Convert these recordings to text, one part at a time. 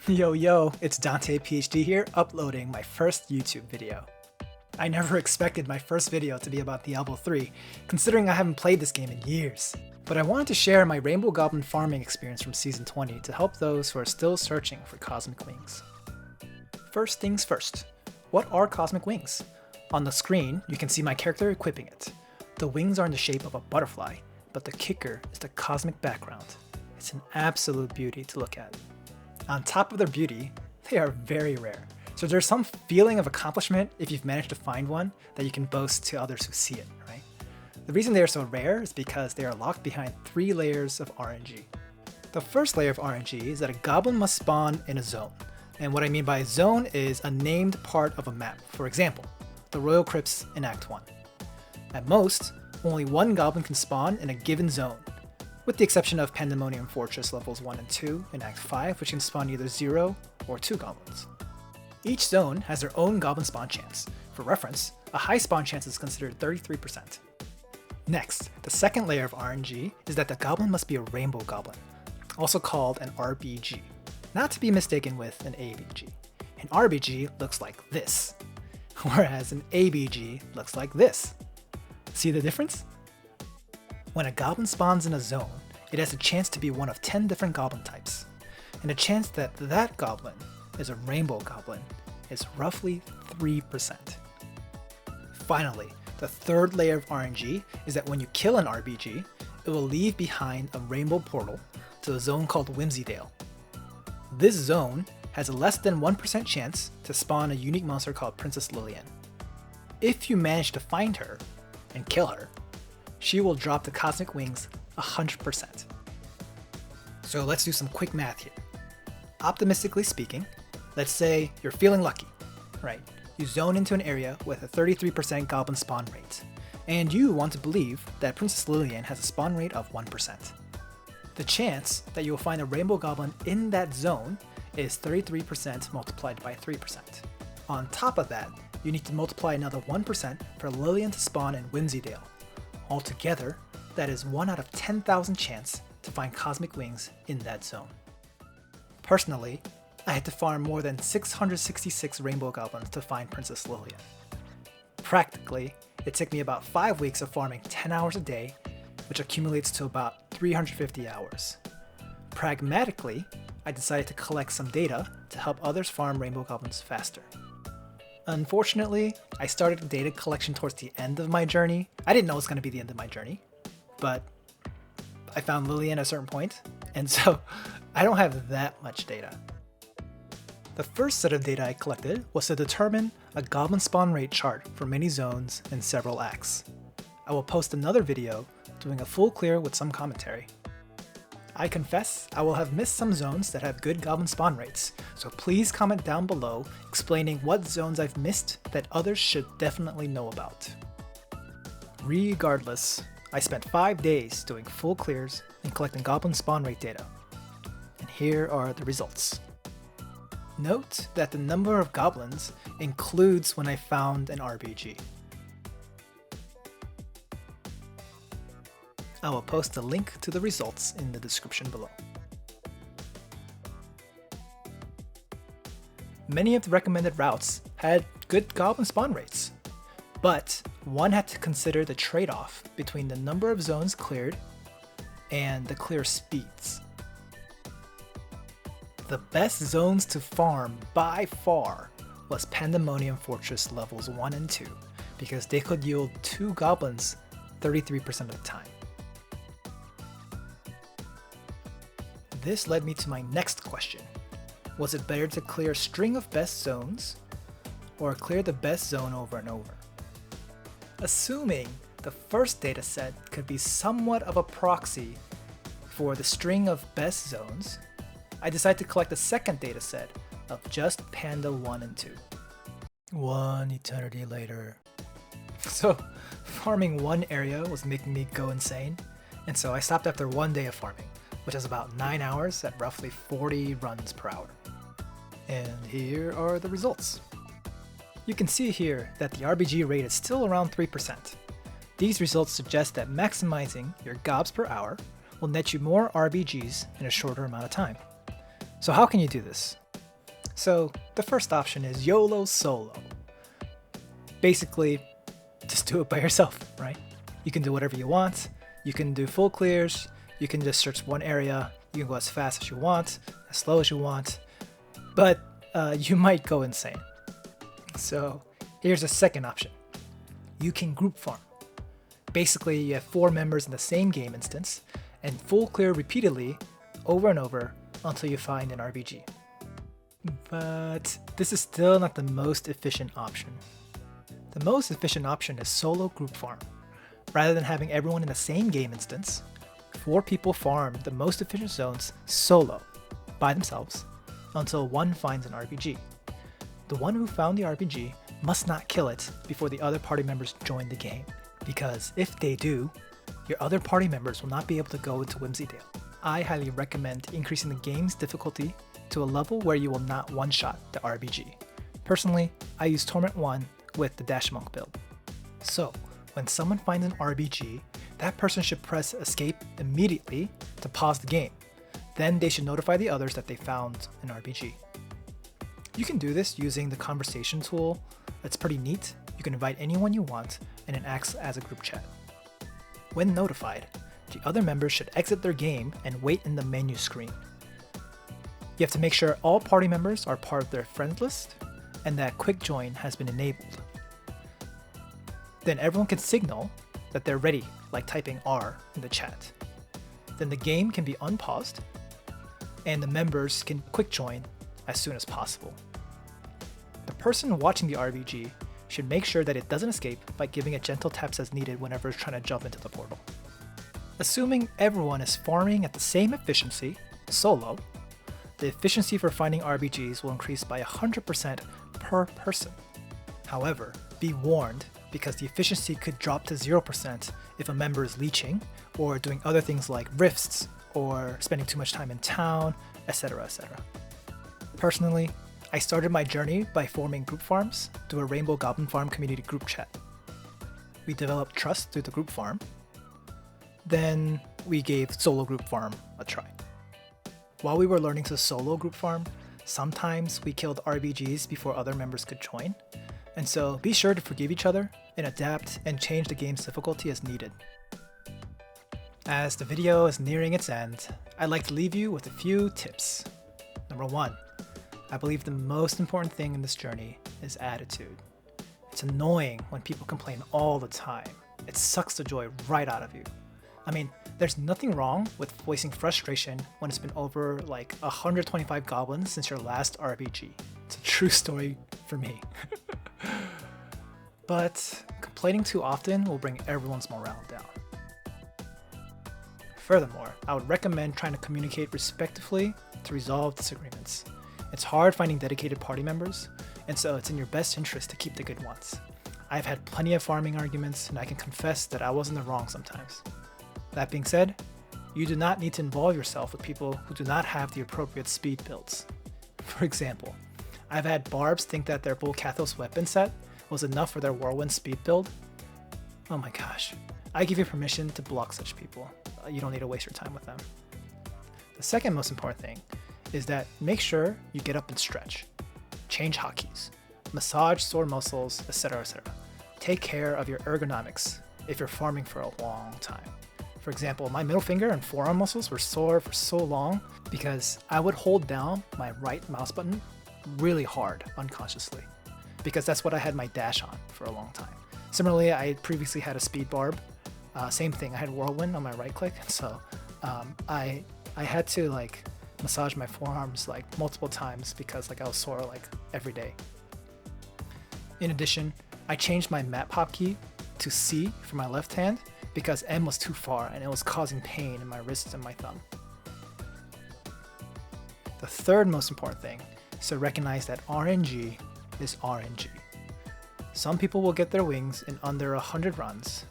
Yo yo, it's Dante PhD here, uploading my first YouTube video. I never expected my first video to be about Diablo 3, considering I haven't played this game in years. But I wanted to share my Rainbow Goblin farming experience from Season 20 to help those who are still searching for Cosmic Wings. First things first, what are Cosmic Wings? On the screen, you can see my character equipping it. The wings are in the shape of a butterfly, but the kicker is the cosmic background. It's an absolute beauty to look at. On top of their beauty, they are very rare, so there's some feeling of accomplishment if you've managed to find one that you can boast to others who see it, right? The reason they are so rare is because they are locked behind 3 layers of RNG. The first layer of RNG is that a goblin must spawn in a zone, and what I mean by a zone is a named part of a map. For example, the Royal Crypts in Act 1. At most, only 1 goblin can spawn in a given zone, with the exception of Pandemonium Fortress levels 1 and 2 in Act 5, which can spawn either 0 or 2 goblins. Each zone has their own goblin spawn chance. For reference, a high spawn chance is considered 33%. Next, the second layer of RNG is that the goblin must be a rainbow goblin, also called an RBG, not to be mistaken with an ABG. An RBG looks like this, whereas an ABG looks like this. See the difference? When a goblin spawns in a zone, it has a chance to be one of 10 different goblin types, and the chance that that goblin is a rainbow goblin is roughly 3%. Finally, the third layer of RNG is that when you kill an RBG, it will leave behind a rainbow portal to a zone called Whimsydale. This zone has a less than 1% chance to spawn a unique monster called Princess Lillian. If you manage to find her and kill her, she will drop the Cosmic Wings 100%. So let's do some quick math here. Optimistically speaking, let's say you're feeling lucky, right? You zone into an area with a 33% goblin spawn rate, and you want to believe that Princess Lillian has a spawn rate of 1%. The chance that you will find a rainbow goblin in that zone is 33% multiplied by 3%. On top of that, you need to multiply another 1% for Lillian to spawn in Whimsydale. Altogether, that is 1 out of 10,000 chance to find Cosmic Wings in that zone. Personally, I had to farm more than 666 rainbow goblins to find Princess Lillian. Practically, it took me about 5 weeks of farming 10 hours a day, which accumulates to about 350 hours. Pragmatically, I decided to collect some data to help others farm rainbow goblins faster. Unfortunately, I started data collection towards the end of my journey. I didn't know it was going to be the end of my journey, but I found Lillian at a certain point, and so I don't have that much data. The first set of data I collected was to determine a goblin spawn rate chart for many zones in several acts. I will post another video doing a full clear with some commentary. I confess I will have missed some zones that have good goblin spawn rates, so please comment down below explaining what zones I've missed that others should definitely know about. Regardless, I spent 5 days doing full clears and collecting goblin spawn rate data. And here are the results. Note that the number of goblins includes when I found an RBG. I will post a link to the results in the description below. Many of the recommended routes had good goblin spawn rates, but one had to consider the trade-off between the number of zones cleared and the clear speeds. The best zones to farm by far was Pandemonium Fortress levels 1 and 2, because they could yield 2 goblins 33% of the time. This led me to my next question. Was it better to clear a string of best zones, or clear the best zone over and over? Assuming the first dataset could be somewhat of a proxy for the string of best zones, I decided to collect a second dataset of just Panda 1 and 2. 1 eternity later. So, farming one area was making me go insane, and so I stopped after 1 day of farming, which is about 9 hours at roughly 40 runs per hour. And here are the results. You can see here that the RBG rate is still around 3%. These results suggest that maximizing your gobs per hour will net you more RBGs in a shorter amount of time. So how can you do this? So the first option is YOLO Solo. Basically, just do it by yourself, right? You can do whatever you want. You can do full clears. You can just search one area. You can go as fast as you want, as slow as you want, but you might go insane. So here's a second option. You can group farm. Basically, you have 4 members in the same game instance and full clear repeatedly over and over until you find an RBG. But this is still not the most efficient option. The most efficient option is solo group farm. Rather than having everyone in the same game instance, 4 people farm the most efficient zones solo, by themselves, until one finds an RBG. The one who found the RBG must not kill it before the other party members join the game, because if they do, your other party members will not be able to go into Whimsydale. I highly recommend increasing the game's difficulty to a level where you will not one-shot the RBG. Personally, I use Torment 1 with the Dash Monk build. So, when someone finds an RBG, that person should press escape immediately to pause the game. Then they should notify the others that they found an RBG. You can do this using the conversation tool. It's pretty neat. You can invite anyone you want and it acts as a group chat. When notified, the other members should exit their game and wait in the menu screen. You have to make sure all party members are part of their friend list and that quick join has been enabled. Then everyone can signal that they're ready, like typing R in the chat. Then the game can be unpaused and the members can quick join as soon as possible. The person watching the RBG should make sure that it doesn't escape by giving it gentle taps as needed whenever it's trying to jump into the portal. Assuming everyone is farming at the same efficiency, solo, the efficiency for finding RBGs will increase by 100% per person. However, be warned, because the efficiency could drop to 0% if a member is leeching, or doing other things like rifts, or spending too much time in town, etc. etc. Personally, I started my journey by forming group farms through a Rainbow Goblin Farm community group chat. We developed trust through the group farm. Then we gave solo group farm a try. While we were learning to solo group farm, sometimes we killed RBGs before other members could join. And so be sure to forgive each other and adapt and change the game's difficulty as needed. As the video is nearing its end, I'd like to leave you with a few tips. Number 1, I believe the most important thing in this journey is attitude. It's annoying when people complain all the time. It sucks the joy right out of you. I mean, there's nothing wrong with voicing frustration when it's been over like 125 goblins since your last RBG. It's a true story for me. But complaining too often will bring everyone's morale down. Furthermore, I would recommend trying to communicate respectfully to resolve disagreements. It's hard finding dedicated party members, and so it's in your best interest to keep the good ones. I've had plenty of farming arguments, and I can confess that I was in the wrong sometimes. That being said, you do not need to involve yourself with people who do not have the appropriate speed builds. For example, I've had barbs think that their Bull Kathos weapon set was enough for their Whirlwind speed build. Oh my gosh, I give you permission to block such people. You don't need to waste your time with them. The second most important thing is that make sure you get up and stretch. Change hotkeys, massage sore muscles, etc. etc. Take care of your ergonomics if you're farming for a long time. For example, my middle finger and forearm muscles were sore for so long because I would hold down my right mouse button really hard unconsciously, because that's what I had my dash on for a long time. Similarly, I previously had a speed barb. Same thing, I had Whirlwind on my right click, so I had to like massage my forearms like multiple times because like I was sore like every day. In addition, I changed my map hop key to C for my left hand because M was too far and it was causing pain in my wrists and my thumb. The third most important thing is to recognize that RNG is RNG. Some people will get their wings in under 100 runs,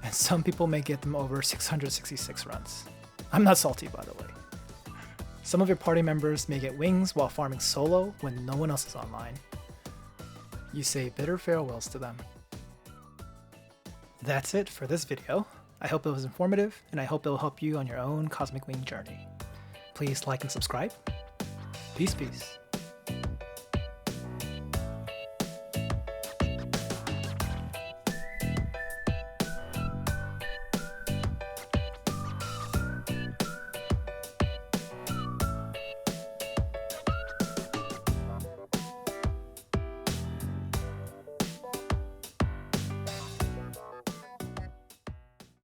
and some people may get them over 666 runs. I'm not salty, by the way. Some of your party members may get wings while farming solo when no one else is online. You say bitter farewells to them. That's it for this video. I hope it was informative, and I hope it will help you on your own Cosmic Wing journey. Please like and subscribe. Peace, peace.